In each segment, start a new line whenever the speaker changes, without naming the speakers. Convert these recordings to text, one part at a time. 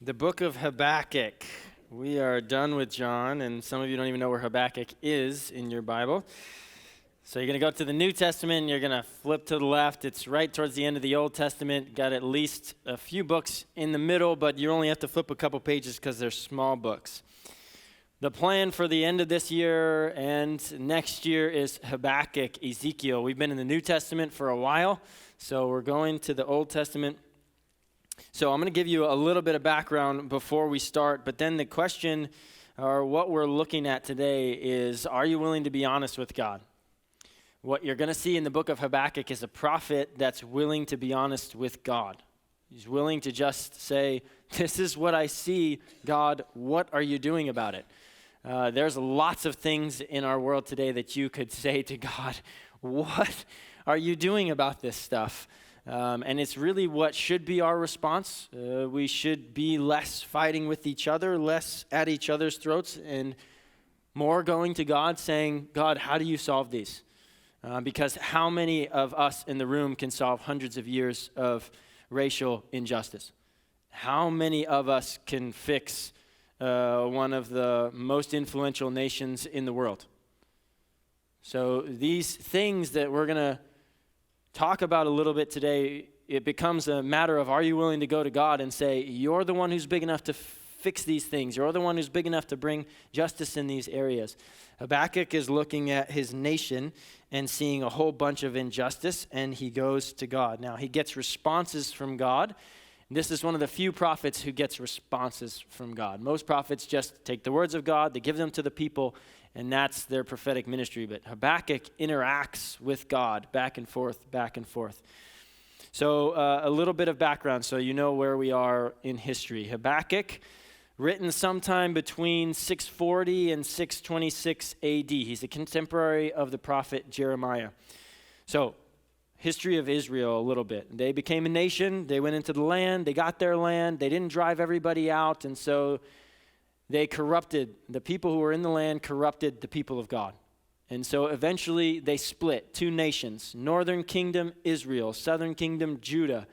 The book of Habakkuk. We are done with John, and some of you don't even know where Habakkuk is in your Bible. So you're going to go to the New Testament, and you're going to flip to the left. It's right towards the end of the Old Testament. Got at least a few books in the middle, but you only have to flip a couple pages because they're small books. The plan for the end of this year and next year is Habakkuk, Ezekiel. We've been in the New Testament for a while, so we're going to the Old Testament. So I'm going to give you a little bit of background before we start, but then the question, or what we're looking at today is, are you willing to be honest with God? What you're going to see in the book of Habakkuk is a prophet that's willing to be honest with God. He's willing to just say, this is what I see, God, what are you doing about it? There's lots of things in our world today that you could say to God, what are you doing about this stuff? And it's really what should be our response. We should be less fighting with each other, less at each other's throats, and more going to God saying, God, how do you solve these? Because how many of us in the room can solve hundreds of years of racial injustice? How many of us can fix one of the most influential nations in the world? So these things that we're going to talk about a little bit today, it becomes a matter of, are you willing to go to God and say, you're the one who's big enough to fix these things. You're the one who's big enough to bring justice in these areas. Habakkuk is looking at his nation and seeing a whole bunch of injustice, and he goes to God. Now, he gets responses from God. This is one of the few prophets who gets responses from God. Most prophets just take the words of God, they give them to the people, and that's their prophetic ministry. But Habakkuk interacts with God back and forth, back and forth. So a little bit of background so you know where we are in history. Habakkuk, written sometime between 640 and 626 AD. He's a contemporary of the prophet Jeremiah. So history of Israel a little bit. They became a nation. They went into the land. They got their land. They didn't drive everybody out, and so they corrupted, the people who were in the land corrupted the people of God. And so eventually they split, two nations, northern kingdom Israel, southern kingdom Judah,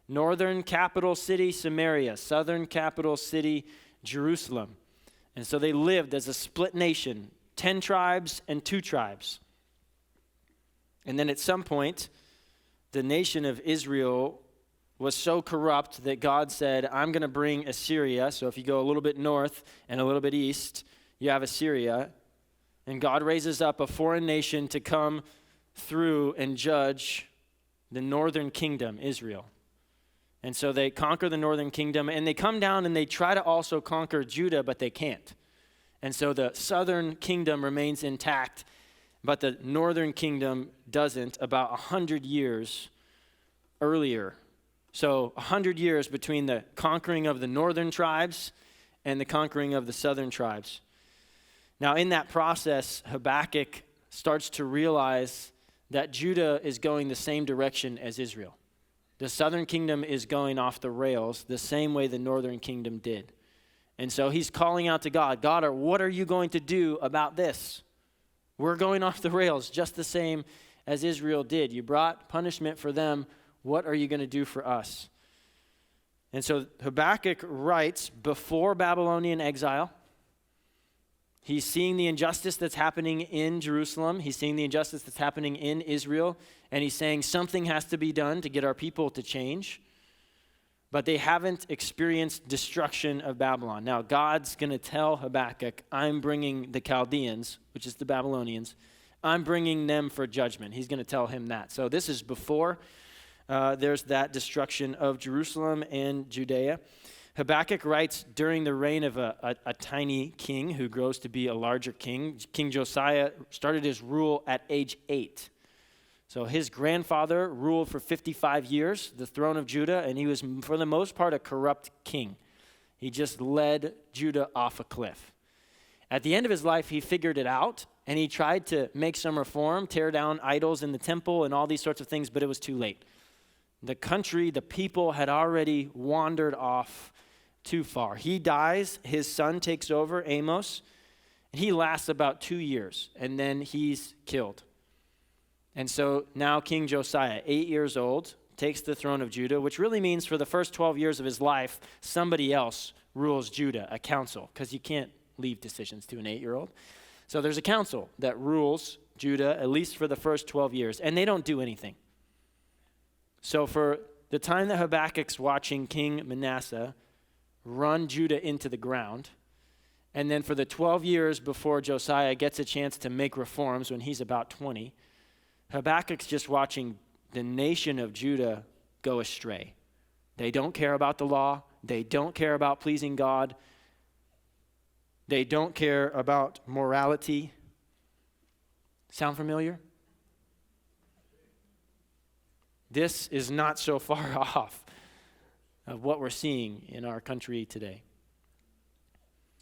northern capital city Samaria, southern capital city Jerusalem. And so they lived as a split nation, 10 tribes and 2 tribes. And then at some point, the nation of Israel was so corrupt that God said, I'm going to bring Assyria. So if you go a little bit north and a little bit east, you have Assyria. And God raises up a foreign nation to come through and judge the northern kingdom, Israel. And so they conquer the northern kingdom, and they come down and they try to also conquer Judah, but they can't. And so the southern kingdom remains intact, but the northern kingdom doesn't about 100 years earlier. So 100 years between the conquering of the northern tribes and the conquering of the southern tribes. Now in that process, Habakkuk starts to realize that Judah is going the same direction as Israel. The southern kingdom is going off the rails the same way the northern kingdom did. And so he's calling out to God, God, what are you going to do about this? We're going off the rails just the same as Israel did. You brought punishment for them. What are you going to do for us? And so Habakkuk writes before Babylonian exile. He's seeing the injustice that's happening in Jerusalem. He's seeing the injustice that's happening in Israel. And he's saying something has to be done to get our people to change. But they haven't experienced destruction of Babylon. Now, God's going to tell Habakkuk, I'm bringing the Chaldeans, which is the Babylonians, I'm bringing them for judgment. He's going to tell him that. So this is before there's that destruction of Jerusalem and Judea. Habakkuk writes during the reign of a tiny king who grows to be a larger king. King Josiah started his rule at age 8. So his grandfather ruled for 55 years, the throne of Judah, and he was, for the most part, a corrupt king. He just led Judah off a cliff. At the end of his life, he figured it out, and he tried to make some reform, tear down idols in the temple and all these sorts of things, but it was too late. The country, the people had already wandered off too far. He dies, his son takes over, Amos, and he lasts about 2 years, and then he's killed. And so now King Josiah, 8 years old, takes the throne of Judah, which really means for the first 12 years of his life, somebody else rules Judah, a council, because you can't leave decisions to an 8-year-old. So there's a council that rules Judah, at least for the first 12 years, and they don't do anything. So for the time that Habakkuk's watching King Manasseh run Judah into the ground, and then for the 12 years before Josiah gets a chance to make reforms when he's about 20, Habakkuk's just watching the nation of Judah go astray. They don't care about the law. They don't care about pleasing God. They don't care about morality. Sound familiar? This is not so far off of what we're seeing in our country today.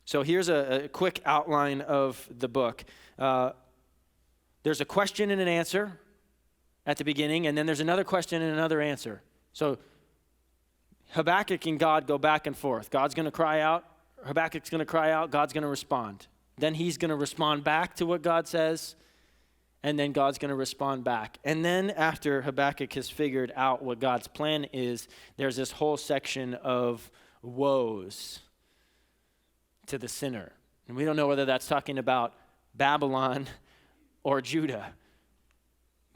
So here's a quick outline of the book. There's a question and an answer at the beginning, and then there's another question and another answer. So Habakkuk and God go back and forth. God's going to cry out. Habakkuk's going to cry out. God's going to respond. Then he's going to respond back to what God says, and then God's going to respond back. And then after Habakkuk has figured out what God's plan is, there's this whole section of woes to the sinner. And we don't know whether that's talking about Babylon or Judah.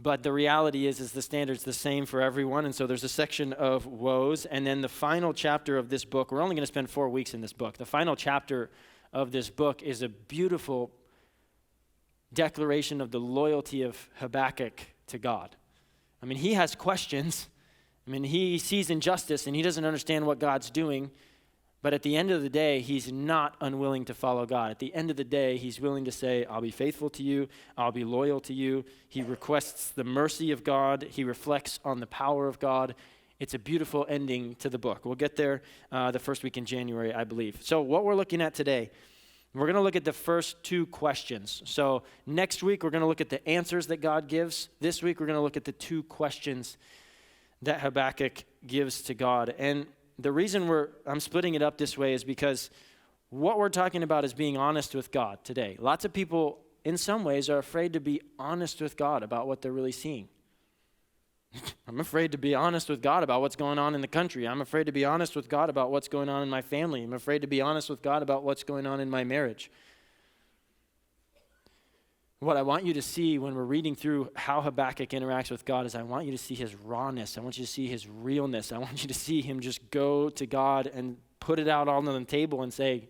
But the reality is the standard's the same for everyone. And so there's a section of woes. And then the final chapter of this book, we're only going to spend 4 weeks in this book. The final chapter of this book is a beautiful declaration of the loyalty of Habakkuk to God. I mean, he has questions. I mean, he sees injustice and he doesn't understand what God's doing. But at the end of the day, he's not unwilling to follow God. At the end of the day, he's willing to say, I'll be faithful to you. I'll be loyal to you. He requests the mercy of God. He reflects on the power of God. It's a beautiful ending to the book. We'll get there the first week in January, I believe. So what we're looking at today, we're going to look at the first 2 questions. So next week, we're going to look at the answers that God gives. This week, we're going to look at the 2 questions that Habakkuk gives to God. And the reason I'm splitting it up this way is because what we're talking about is being honest with God today. Lots of people, in some ways, are afraid to be honest with God about what they're really seeing. I'm afraid to be honest with God about what's going on in the country. I'm afraid to be honest with God about what's going on in my family. I'm afraid to be honest with God about what's going on in my marriage. What I want you to see when we're reading through how Habakkuk interacts with God is I want you to see his rawness. I want you to see his realness. I want you to see him just go to God and put it out all on the table and say,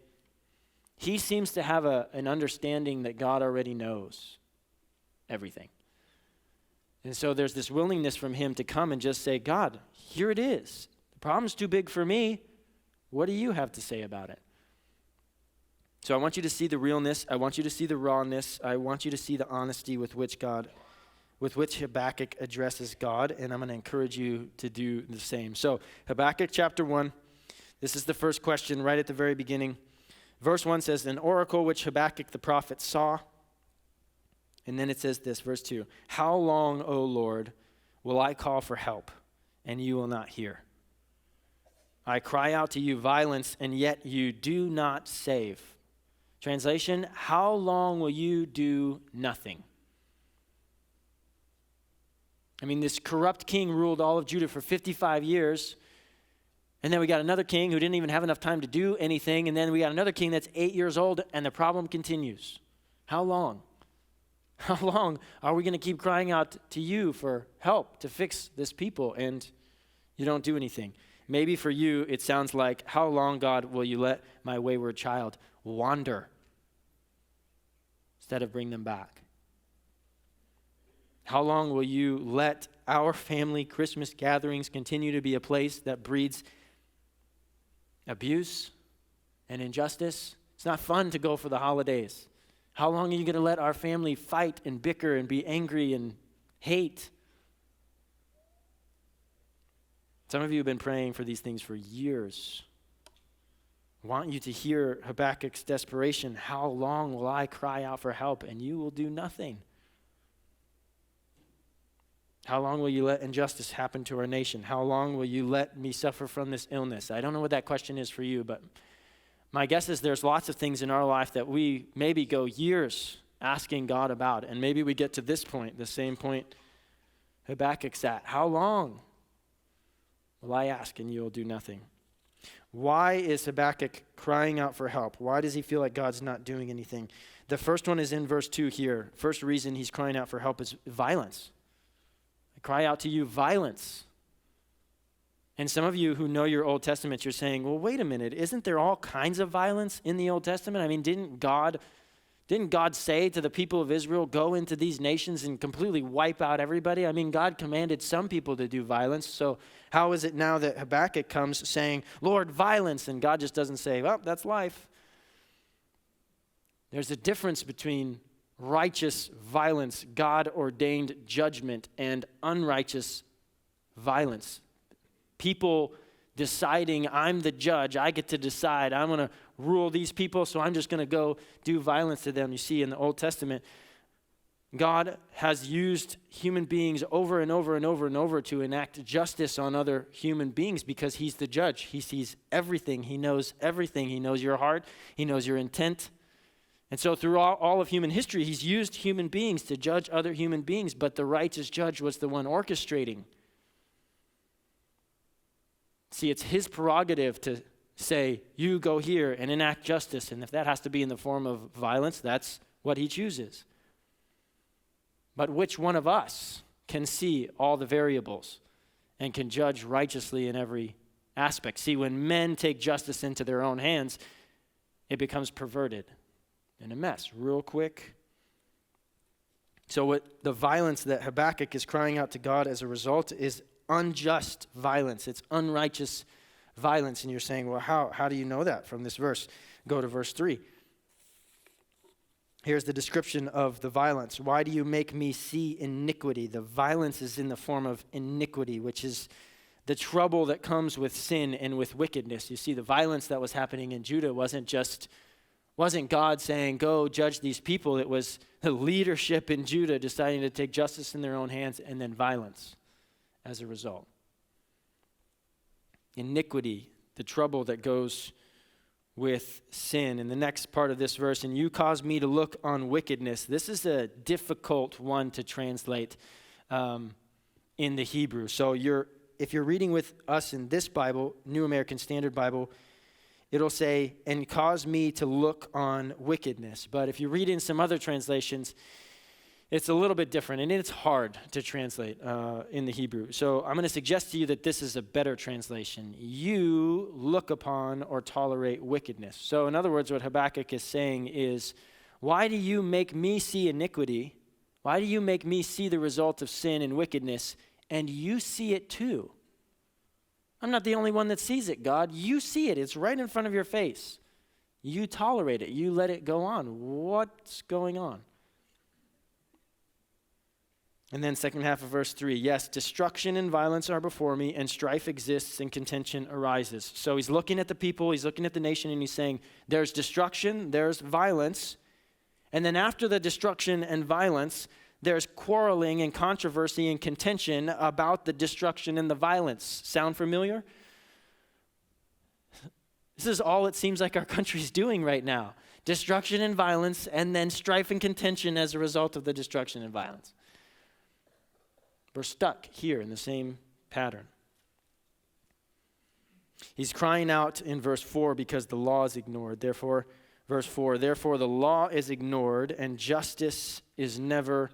he seems to have an understanding that God already knows everything. And so there's this willingness from him to come and just say, God, here it is. The problem's too big for me. What do you have to say about it? So I want you to see the realness. I want you to see the rawness. I want you to see the honesty with which Habakkuk addresses God, and I'm going to encourage you to do the same. So Habakkuk chapter 1, this is the first question right at the very beginning. Verse 1 says, an oracle which Habakkuk the prophet saw. And then it says this, verse 2, how long, O Lord, will I call for help, and you will not hear? I cry out to you violence, and yet you do not save. Translation, how long will you do nothing? I mean, this corrupt king ruled all of Judah for 55 years. And then we got another king who didn't even have enough time to do anything. And then we got another king that's 8 years old, and the problem continues. How long? How long are we going to keep crying out to you for help to fix this people, and you don't do anything? Maybe for you, it sounds like, how long, God, will you let my wayward child wander instead of bring them back? How long will you let our family Christmas gatherings continue to be a place that breeds abuse and injustice? It's not fun to go for the holidays. How long are you going to let our family fight and bicker and be angry and hate? Some of you have been praying for these things for years. I want you to hear Habakkuk's desperation. How long will I cry out for help and you will do nothing? How long will you let injustice happen to our nation? How long will you let me suffer from this illness? I don't know what that question is for you, but my guess is there's lots of things in our life that we maybe go years asking God about, and maybe we get to this point, the same point Habakkuk's at. How long? Well, I ask, and you'll do nothing. Why is Habakkuk crying out for help? Why does he feel like God's not doing anything? The first one is in verse 2 here. First reason he's crying out for help is violence. I cry out to you, violence. And some of you who know your Old Testament, you're saying, well, wait a minute, isn't there all kinds of violence in the Old Testament? I mean, didn't God say to the people of Israel, go into these nations and completely wipe out everybody? I mean, God commanded some people to do violence. So how is it now that Habakkuk comes saying, Lord, violence, and God just doesn't say, well, that's life? There's a difference between righteous violence, God-ordained judgment, and unrighteous violence. People deciding, I'm the judge, I get to decide, I'm going to rule these people, so I'm just going to go do violence to them. You see, in the Old Testament, God has used human beings over and over and over and over to enact justice on other human beings because he's the judge. He sees everything. He knows everything. He knows your heart. He knows your intent. And so through all of human history, he's used human beings to judge other human beings, but the righteous judge was the one orchestrating. See, it's his prerogative to say, you go here and enact justice. And if that has to be in the form of violence, that's what he chooses. But which one of us can see all the variables and can judge righteously in every aspect? See, when men take justice into their own hands, it becomes perverted and a mess real quick. So what the violence that Habakkuk is crying out to God as a result is unjust violence. It's unrighteous violence. And you're saying, well, how do you know that from this verse? Go to verse 3. Here's the description of the violence. Why do you make me see iniquity? The violence is in the form of iniquity, which is the trouble that comes with sin and with wickedness. You see, the violence that was happening in Judah wasn't God saying, go judge these people. It was the leadership in Judah deciding to take justice in their own hands and then violence as a result. Iniquity, the trouble that goes with sin. In the next part of this verse, and you cause me to look on wickedness. This is a difficult one to translate in the Hebrew. So if you're reading with us in this Bible, New American Standard Bible, it'll say, and cause me to look on wickedness. But if you read in some other translations, it's a little bit different, and it's hard to translate in the Hebrew. So I'm going to suggest to you that this is a better translation. You look upon or tolerate wickedness. So in other words, what Habakkuk is saying is, why do you make me see iniquity? Why do you make me see the result of sin and wickedness, and you see it too? I'm not the only one that sees it, God. You see it. It's right in front of your face. You tolerate it. You let it go on. What's going on? And then second half of verse 3, yes, destruction and violence are before me, and strife exists and contention arises. So he's looking at the people, he's looking at the nation, and he's saying, there's destruction, there's violence. And then after the destruction and violence, there's quarreling and controversy and contention about the destruction and the violence. Sound familiar? This is all it seems like our country's doing right now. Destruction and violence, and then strife and contention as a result of the destruction and violence. We're stuck here in the same pattern. He's crying out in verse 4 because the law is ignored. Therefore, verse 4, therefore the law is ignored and justice is never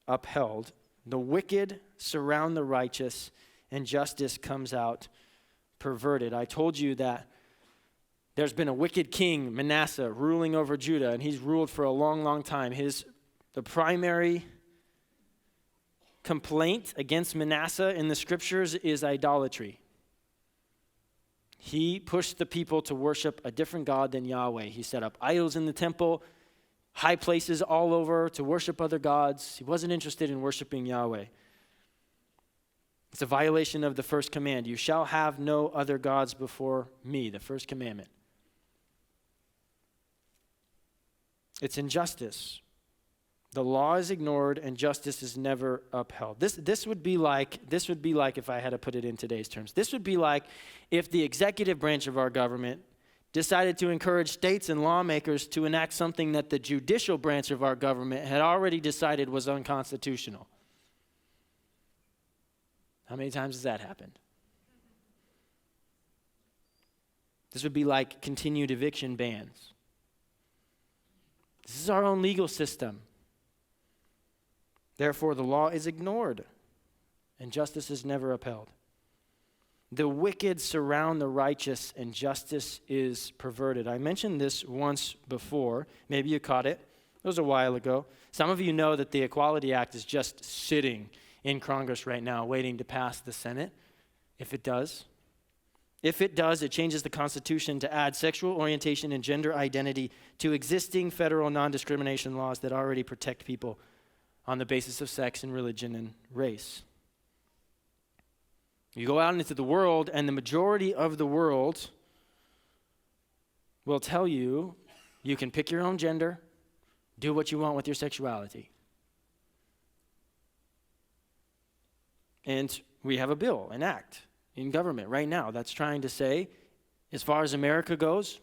upheld. The wicked surround the righteous and justice comes out perverted. I told you that there's been a wicked king, Manasseh, ruling over Judah, and he's ruled for a long, long time. The primary complaint against Manasseh in the scriptures is idolatry. He pushed the people to worship a different God than Yahweh. He set up idols in the temple, high places all over to worship other gods. He wasn't interested in worshiping Yahweh. It's a violation of the first command. You shall have no other gods before me, the first commandment. It's injustice. The law is ignored and justice is never upheld. This would be like if I had to put it in today's terms. This would be like if the executive branch of our government decided to encourage states and lawmakers to enact something that the judicial branch of our government had already decided was unconstitutional. How many times has that happened? This would be like continued eviction bans. This is our own legal system. Therefore, the law is ignored, and justice is never upheld. The wicked surround the righteous, and justice is perverted. I mentioned this once before. Maybe you caught it. It was a while ago. Some of you know that the Equality Act is just sitting in Congress right now, waiting to pass the Senate. If it does, it changes the Constitution to add sexual orientation and gender identity to existing federal non-discrimination laws that already protect people on the basis of sex and religion and race. You go out into the world, and the majority of the world will tell you you can pick your own gender, do what you want with your sexuality. And we have a bill, an act in government right now that's trying to say, as far as America goes,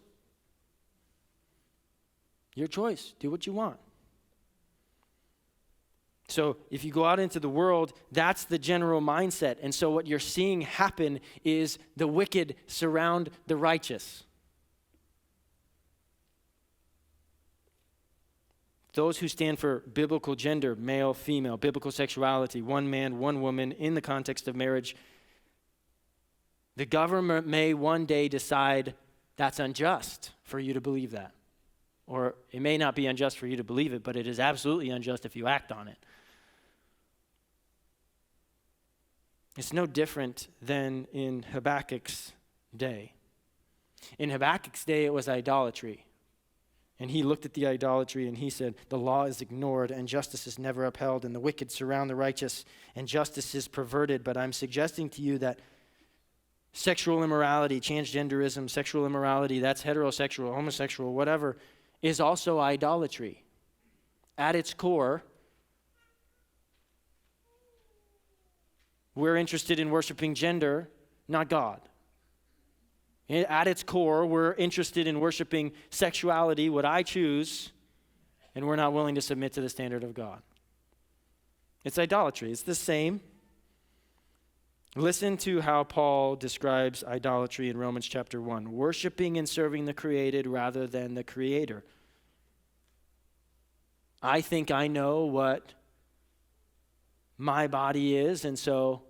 your choice, do what you want. So if you go out into the world, that's the general mindset. And so what you're seeing happen is the wicked surround the righteous. Those who stand for biblical gender, male, female, biblical sexuality, one man, one woman, in the context of marriage, the government may one day decide that's unjust for you to believe that. Or it may not be unjust for you to believe it, but it is absolutely unjust if you act on it. It's no different than in Habakkuk's day. In Habakkuk's day, it was idolatry. And he looked at the idolatry and he said, the law is ignored and justice is never upheld, and the wicked surround the righteous and justice is perverted. But I'm suggesting to you that sexual immorality, transgenderism, sexual immorality, that's heterosexual, homosexual, whatever, is also idolatry. At its core, we're interested in worshiping gender, not God. At its core, we're interested in worshiping sexuality, what I choose, and we're not willing to submit to the standard of God. It's idolatry. It's the same. Listen to how Paul describes idolatry in Romans chapter 1. Worshiping and serving the created rather than the creator. I think I know what my body is, and so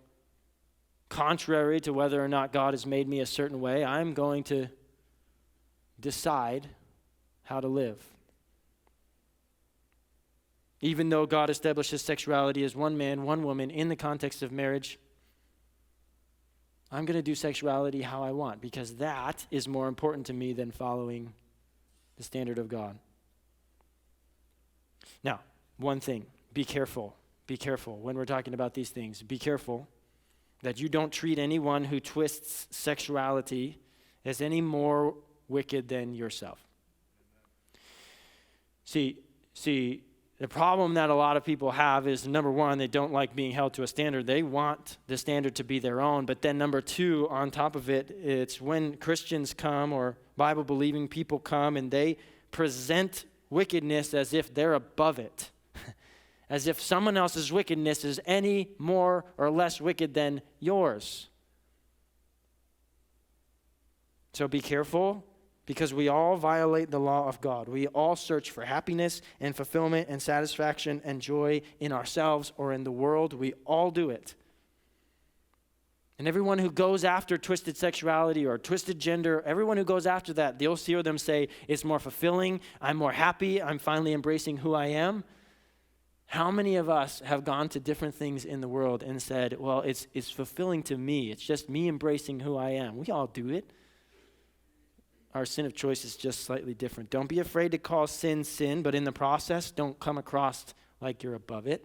contrary to whether or not God has made me a certain way, I'm going to decide how to live. Even though God establishes sexuality as one man, one woman in the context of marriage, I'm going to do sexuality how I want because that is more important to me than following the standard of God. Now, one thing, be careful when we're talking about these things. Be careful that you don't treat anyone who twists sexuality as any more wicked than yourself. See, the problem that a lot of people have is, number one, they don't like being held to a standard. They want the standard to be their own. But then number two, on top of it, it's when Christians come or Bible-believing people come and they present wickedness as if they're above it. As if someone else's wickedness is any more or less wicked than yours. So be careful, because we all violate the law of God. We all search for happiness and fulfillment and satisfaction and joy in ourselves or in the world. We all do it. And everyone who goes after twisted sexuality or twisted gender, everyone who goes after that, you'll hear them say, it's more fulfilling, I'm more happy, I'm finally embracing who I am. How many of us have gone to different things in the world and said, well, it's fulfilling to me. It's just me embracing who I am. We all do it. Our sin of choice is just slightly different. Don't be afraid to call sin, sin, but in the process, don't come across like you're above it.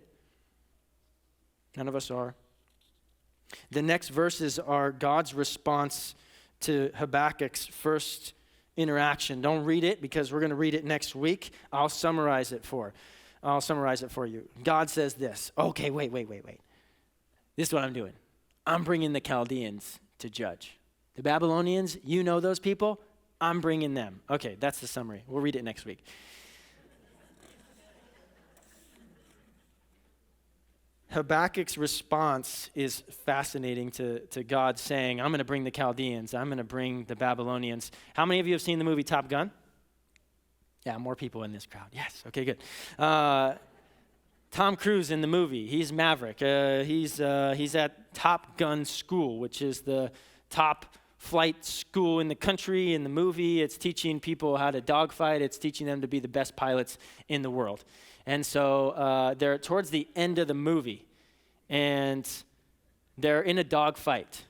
None of us are. The next verses are God's response to Habakkuk's first interaction. Don't read it because we're going to read it next week. I'll summarize it for you. God says this. Okay, wait. This is what I'm doing. I'm bringing the Chaldeans to judge. The Babylonians, you know those people? I'm bringing them. Okay, that's the summary. We'll read it next week. Habakkuk's response is fascinating to God saying, I'm going to bring the Chaldeans. I'm going to bring the Babylonians. How many of you have seen the movie Top Gun? Yeah, more people in this crowd. Yes, okay, good. Tom Cruise in the movie, he's Maverick. He's at Top Gun School, which is the top flight school in the country. In the movie, it's teaching people how to dogfight. It's teaching them to be the best pilots in the world. And so they're towards the end of the movie, and they're in a dogfight.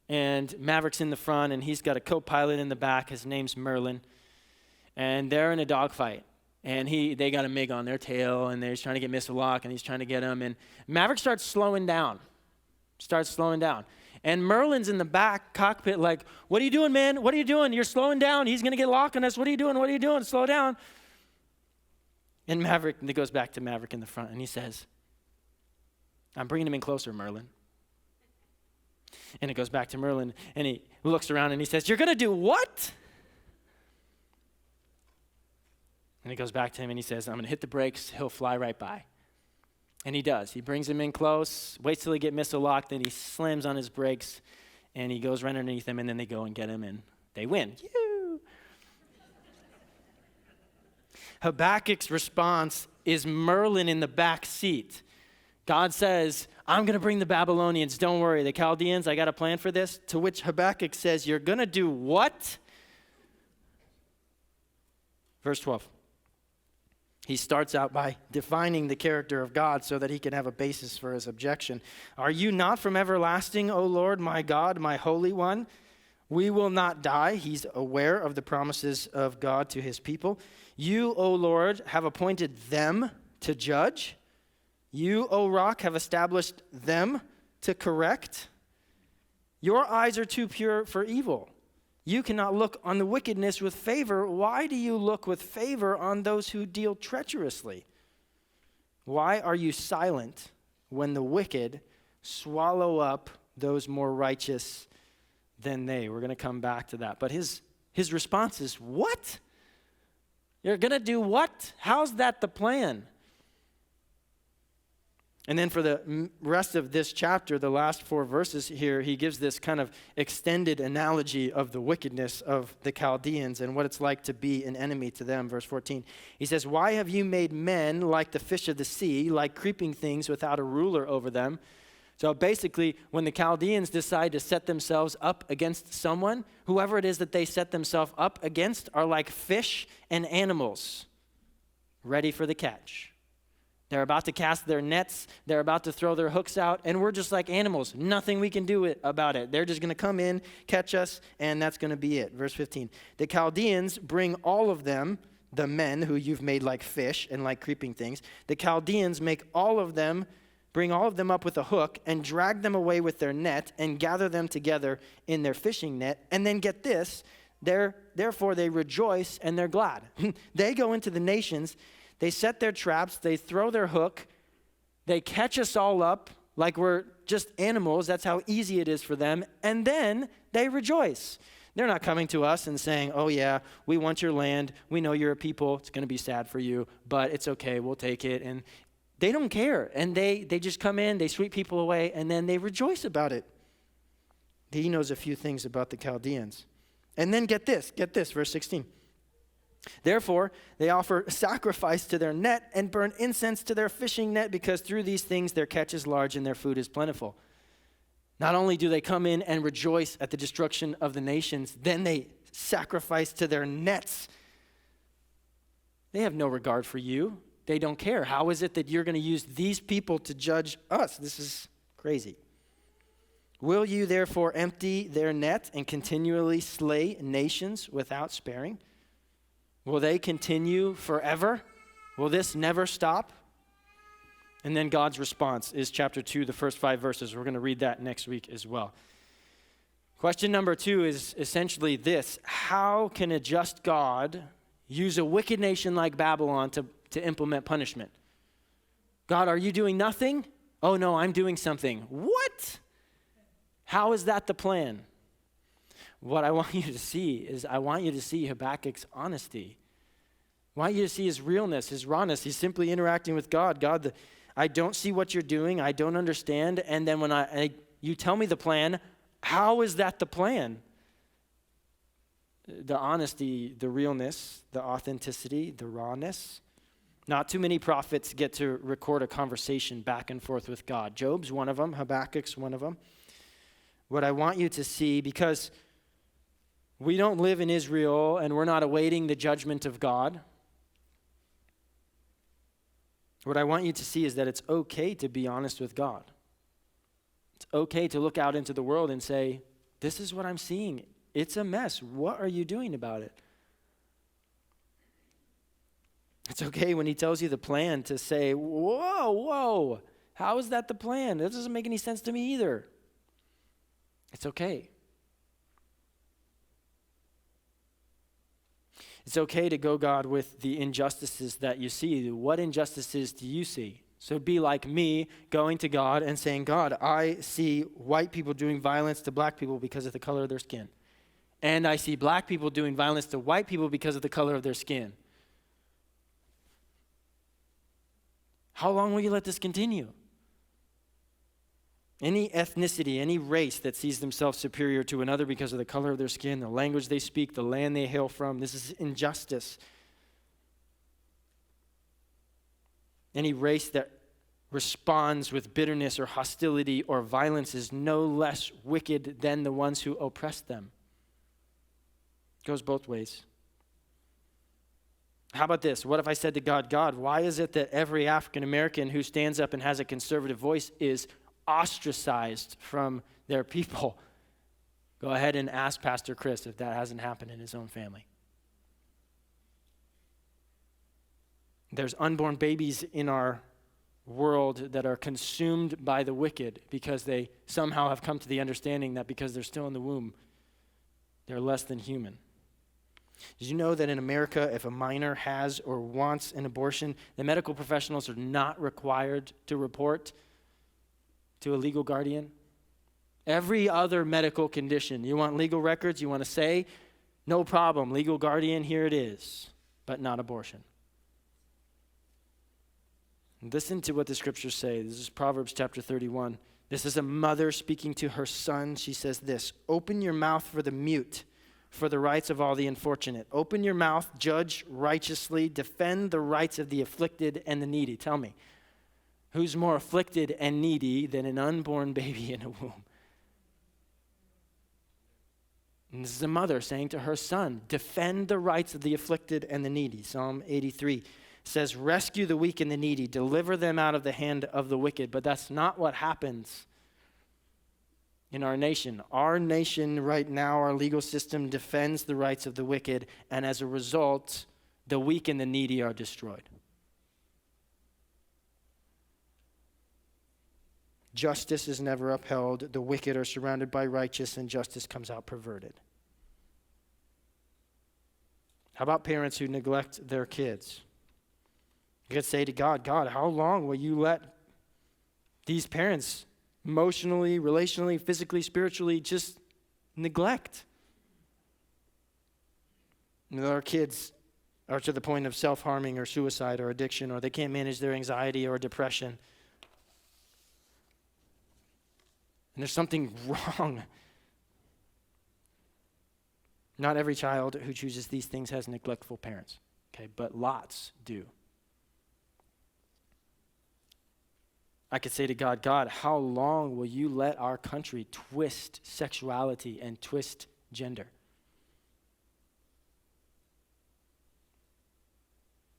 And Maverick's in the front, and he's got a co-pilot in the back. His name's Merlin. And they're in a dogfight. And they got a MiG on their tail, and they're trying to get missile lock, and he's trying to get him. And Maverick starts slowing down. And Merlin's in the back cockpit like, what are you doing, man? What are you doing? You're slowing down. He's going to get locked on us. What are you doing? Slow down. And it goes back to Maverick in the front, and he says, I'm bringing him in closer, Merlin. And it goes back to Merlin, and he looks around, and he says, you're going to do what? And it goes back to him, and he says, I'm going to hit the brakes. He'll fly right by. And he does. He brings him in close, waits till he get missile locked, then he slams on his brakes, and he goes right underneath him, and then they go and get him, and they win. Habakkuk's response is Merlin in the back seat. God says, I'm going to bring the Babylonians. Don't worry. The Chaldeans, I got a plan for this. To which Habakkuk says, you're going to do what? Verse 12. He starts out by defining the character of God so that he can have a basis for his objection. Are you not from everlasting, O Lord, my God, my Holy One? We will not die. He's aware of the promises of God to his people. You, O Lord, have appointed them to judge. You, O Rock, have established them to correct. Your eyes are too pure for evil. You cannot look on the wickedness with favor. Why do you look with favor on those who deal treacherously? Why are you silent when the wicked swallow up those more righteous than they? We're going to come back to that. But his response is, what? You're going to do what? How's that the plan? And then for the rest of this chapter, the last 4 verses here, he gives this kind of extended analogy of the wickedness of the Chaldeans and what it's like to be an enemy to them. Verse 14, he says, why have you made men like the fish of the sea, like creeping things without a ruler over them? So basically, when the Chaldeans decide to set themselves up against someone, whoever it is that they set themselves up against are like fish and animals, ready for the catch. They're about to cast their nets. They're about to throw their hooks out. And we're just like animals. Nothing we can do about it. They're just going to come in, catch us, and that's going to be it. Verse 15. The Chaldeans bring all of them, the men who you've made like fish and like creeping things. The Chaldeans bring all of them up with a hook and drag them away with their net and gather them together in their fishing net. And then get this, therefore they rejoice and they're glad. They go into the nations. They set their traps, they throw their hook, they catch us all up like we're just animals. That's how easy it is for them. And then they rejoice. They're not coming to us and saying, oh yeah, we want your land. We know you're a people. It's going to be sad for you, but it's okay. We'll take it. And they don't care. And they just come in, they sweep people away, and then they rejoice about it. He knows a few things about the Chaldeans. And then get this, verse 16. Therefore, they offer sacrifice to their net and burn incense to their fishing net because through these things their catch is large and their food is plentiful. Not only do they come in and rejoice at the destruction of the nations, then they sacrifice to their nets. They have no regard for you. They don't care. How is it that you're going to use these people to judge us? This is crazy. Will you therefore empty their net and continually slay nations without sparing? Will they continue forever? Will this never stop? And then God's response is chapter 2, the first 5 verses. We're going to read that next week as well. Question number 2 is essentially this. How can a just God use a wicked nation like Babylon to implement punishment? God, are you doing nothing? Oh no, I'm doing something. What? How is that the plan? What I want you to see is I want you to see Habakkuk's honesty. I want you to see his realness, his rawness. He's simply interacting with God. God, I don't see what you're doing. I don't understand. And then when you tell me the plan, how is that the plan? The honesty, the realness, the authenticity, the rawness. Not too many prophets get to record a conversation back and forth with God. Job's one of them. Habakkuk's one of them. What I want you to see, because we don't live in Israel and we're not awaiting the judgment of God. What I want you to see is that it's okay to be honest with God. It's okay to look out into the world and say, this is what I'm seeing. It's a mess. What are you doing about it? It's okay when he tells you the plan to say, whoa, how is that the plan? That doesn't make any sense to me either. It's okay. It's okay to go, God, with the injustices that you see. What injustices do you see? So it'd be like me going to God and saying, God, I see white people doing violence to black people because of the color of their skin. And I see black people doing violence to white people because of the color of their skin. How long will you let this continue? Any ethnicity, any race that sees themselves superior to another because of the color of their skin, the language they speak, the land they hail from, this is injustice. Any race that responds with bitterness or hostility or violence is no less wicked than the ones who oppress them. It goes both ways. How about this? What if I said to God, God, why is it that every African American who stands up and has a conservative voice is ostracized from their people? Go ahead and ask Pastor Chris if that hasn't happened in his own family. There's unborn babies in our world that are consumed by the wicked because they somehow have come to the understanding that because they're still in the womb, they're less than human. Did you know that in America, if a minor has or wants an abortion, the medical professionals are not required to report to a legal guardian? Every other medical condition, you want legal records, you want to say, no problem, legal guardian, here it is, but not abortion. Listen to what the scriptures say. This is Proverbs chapter 31. This is a mother speaking to her son. She says this, open your mouth for the mute, for the rights of all the unfortunate. Open your mouth, judge righteously, defend the rights of the afflicted and the needy. Tell me, who's more afflicted and needy than an unborn baby in a womb? And this is a mother saying to her son, defend the rights of the afflicted and the needy. Psalm 83 says, rescue the weak and the needy, deliver them out of the hand of the wicked. But that's not what happens in our nation. Our nation right now, our legal system defends the rights of the wicked, and as a result, the weak and the needy are destroyed. Justice is never upheld. The wicked are surrounded by righteous, and justice comes out perverted. How about parents who neglect their kids? You could say to God, God, how long will you let these parents emotionally, relationally, physically, spiritually just neglect? You know, our kids are to the point of self-harming or suicide or addiction, or they can't manage their anxiety or depression. And there's something wrong. Not every child who chooses these things has neglectful parents, okay, but lots do. I could say to God, God, how long will you let our country twist sexuality and twist gender?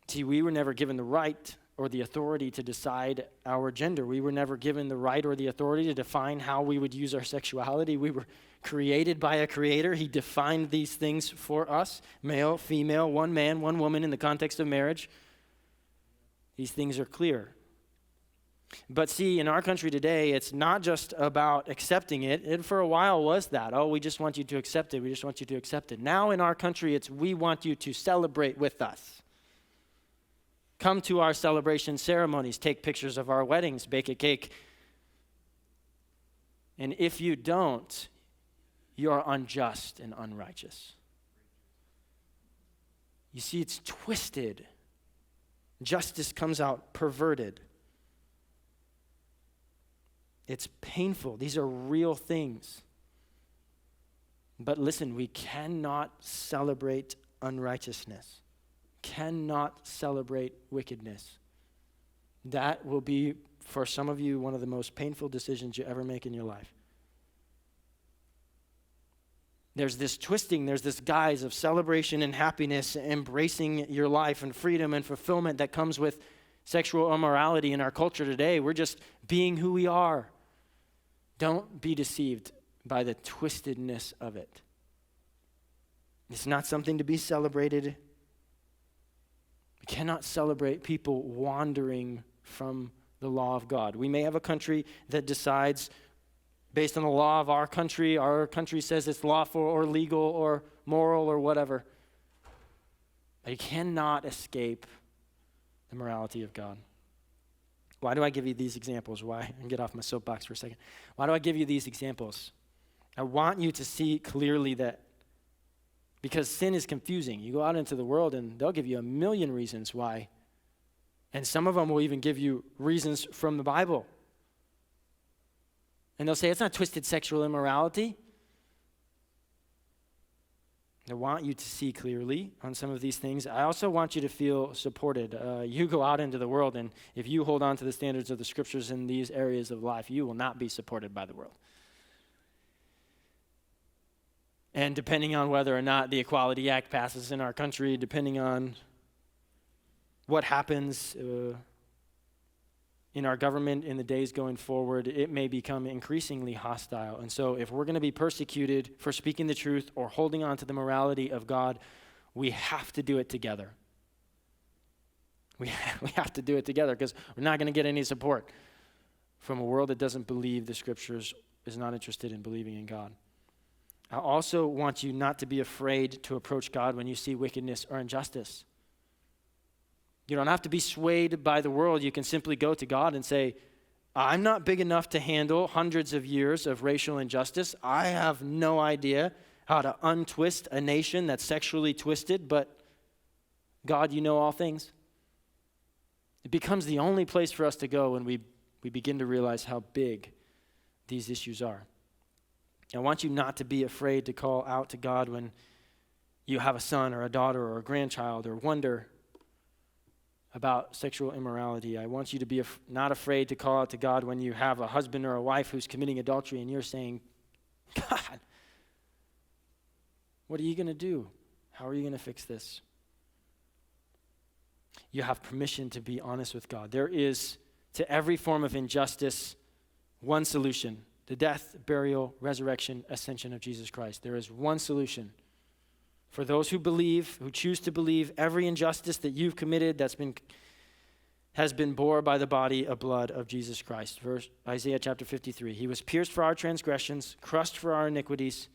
See, we were never given the right or the authority to decide our gender. We were never given the right or the authority to define how we would use our sexuality. We were created by a creator. He defined these things for us, male, female, one man, one woman in the context of marriage. These things are clear. But see, in our country today, it's not just about accepting it. It for a while was that. Oh, we just want you to accept it. We just want you to accept it. Now in our country, it's we want you to celebrate with us. Come to our celebration ceremonies, take pictures of our weddings, bake a cake. And if you don't, you are unjust and unrighteous. You see, it's twisted. Justice comes out perverted. It's painful. These are real things. But listen, we cannot celebrate unrighteousness, cannot celebrate wickedness. That will be, for some of you, one of the most painful decisions you ever make in your life. There's this twisting, there's this guise of celebration and happiness, embracing your life and freedom and fulfillment that comes with sexual immorality in our culture today. We're just being who we are. Don't be deceived by the twistedness of it. It's not something to be celebrated. We cannot celebrate people wandering from the law of God. We may have a country that decides based on the law of our country says it's lawful or legal or moral or whatever. But you cannot escape the morality of God. Why do I give you these examples? Why? And get off my soapbox for a second. Why do I give you these examples? I want you to see clearly that because sin is confusing. You go out into the world and they'll give you a million reasons why. And some of them will even give you reasons from the Bible. And they'll say, it's not twisted sexual immorality. I want you to see clearly on some of these things. I also want you to feel supported. You go out into the world, and if you hold on to the standards of the scriptures in these areas of life, you will not be supported by the world. And depending on whether or not the Equality Act passes in our country, depending on what happens in our government in the days going forward, it may become increasingly hostile. And so if we're going to be persecuted for speaking the truth or holding on to the morality of God, we have to do it together. We have to do it together because we're not going to get any support from a world that doesn't believe the scriptures, is not interested in believing in God. I also want you not to be afraid to approach God when you see wickedness or injustice. You don't have to be swayed by the world. You can simply go to God and say, I'm not big enough to handle hundreds of years of racial injustice. I have no idea how to untwist a nation that's sexually twisted, but God, you know all things. It becomes the only place for us to go when we begin to realize how big these issues are. I want you not to be afraid to call out to God when you have a son or a daughter or a grandchild or wonder about sexual immorality. I want you to be not afraid to call out to God when you have a husband or a wife who's committing adultery and you're saying, God, what are you going to do? How are you going to fix this? You have permission to be honest with God. There is, to every form of injustice, one solution: the death, burial, resurrection, ascension of Jesus Christ. There is one solution. For those who believe, who choose to believe, every injustice that you've committed has been bore by the body of blood of Jesus Christ. Isaiah chapter 53. He was pierced for our transgressions, crushed for our iniquities.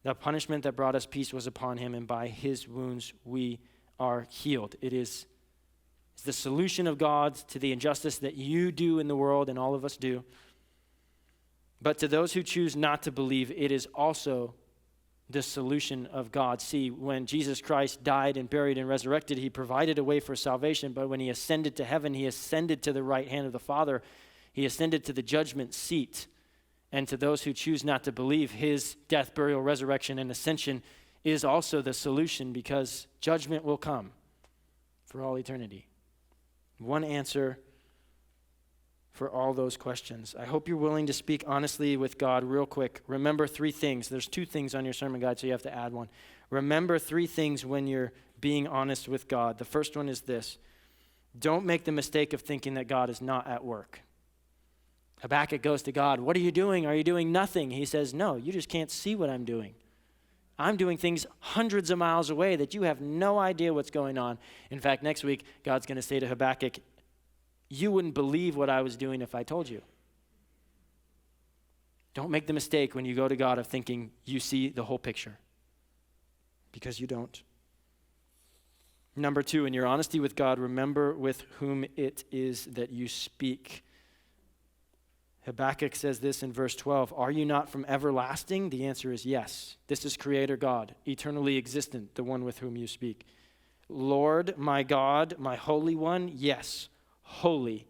The punishment that brought us peace was upon him, and by his wounds we are healed. It's the solution of God to the injustice that you do in the world and all of us do. But to those who choose not to believe, it is also the solution of God. See, when Jesus Christ died and buried and resurrected, he provided a way for salvation, but when he ascended to heaven, he ascended to the right hand of the Father. He ascended to the judgment seat. And to those who choose not to believe, his death, burial, resurrection, and ascension is also the solution, because judgment will come for all eternity. One answer for all those questions. I hope you're willing to speak honestly with God real quick. Remember three things. There's two things on your sermon guide, so you have to add one. Remember three things when you're being honest with God. The first one is this: don't make the mistake of thinking that God is not at work. Habakkuk goes to God, what are you doing? Are you doing nothing? He says, no, you just can't see what I'm doing. I'm doing things hundreds of miles away that you have no idea what's going on. In fact, next week, God's going to say to Habakkuk, you wouldn't believe what I was doing if I told you. Don't make the mistake when you go to God of thinking you see the whole picture, because you don't. Number two, in your honesty with God, remember with whom it is that you speak. Habakkuk says this in verse 12, are you not from everlasting? The answer is yes. This is Creator God, eternally existent, the one with whom you speak. Lord, my God, my Holy One, yes, holy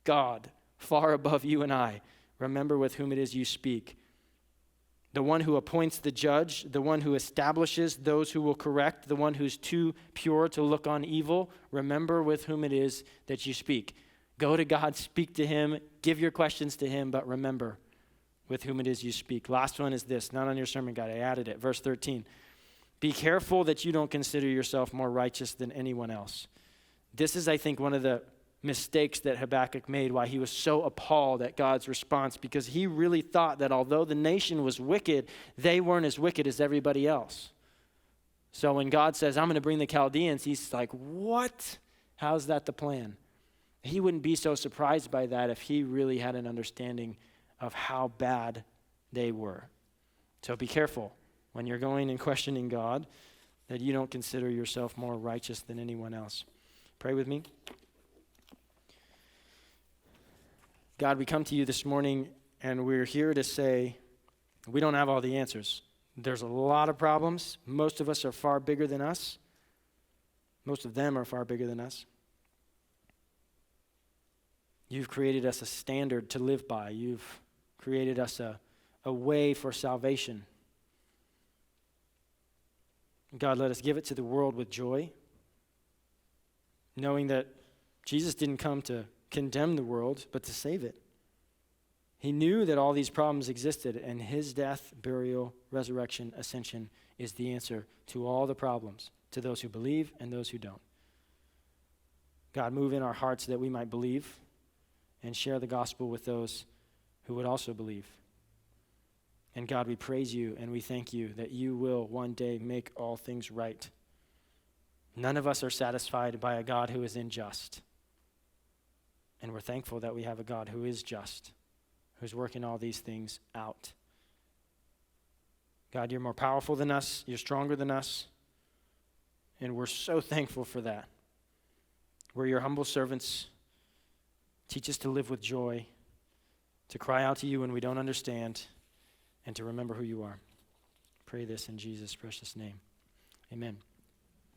God, far above you and I. remember with whom it is you speak. The one who appoints the judge, the one who establishes those who will correct, the one who's too pure to look on evil, remember with whom it is that you speak. Go to God, speak to him, give your questions to him, but remember with whom it is you speak. Last one is this, not on your sermon guide, I added it. Verse 13. Be careful that you don't consider yourself more righteous than anyone else. This is, I think, one of the mistakes that Habakkuk made, why he was so appalled at God's response, because he really thought that although the nation was wicked, they weren't as wicked as everybody else. So when God says, I'm going to bring the Chaldeans, he's like, what? How's that the plan? He wouldn't be so surprised by that if he really had an understanding of how bad they were. So be careful when you're going and questioning God that you don't consider yourself more righteous than anyone else. Pray with me. God, we come to you this morning and we're here to say we don't have all the answers. There's a lot of problems. Most of us are far bigger than us. Most of them are far bigger than us. You've created us a standard to live by. You've created us a way for salvation. God, let us give it to the world with joy, knowing that Jesus didn't come to condemn the world, but to save it. He knew that all these problems existed, and his death, burial, resurrection, ascension is the answer to all the problems, to those who believe and those who don't. God, move in our hearts that we might believe and share the gospel with those who would also believe. And God, we praise you and we thank you that you will one day make all things right. None of us are satisfied by a God who is unjust. And we're thankful that we have a God who is just, who's working all these things out. God, you're more powerful than us. You're stronger than us. And we're so thankful for that. We're your humble servants. Teach us to live with joy, to cry out to you when we don't understand, and to remember who you are. Pray this in Jesus' precious name. Amen.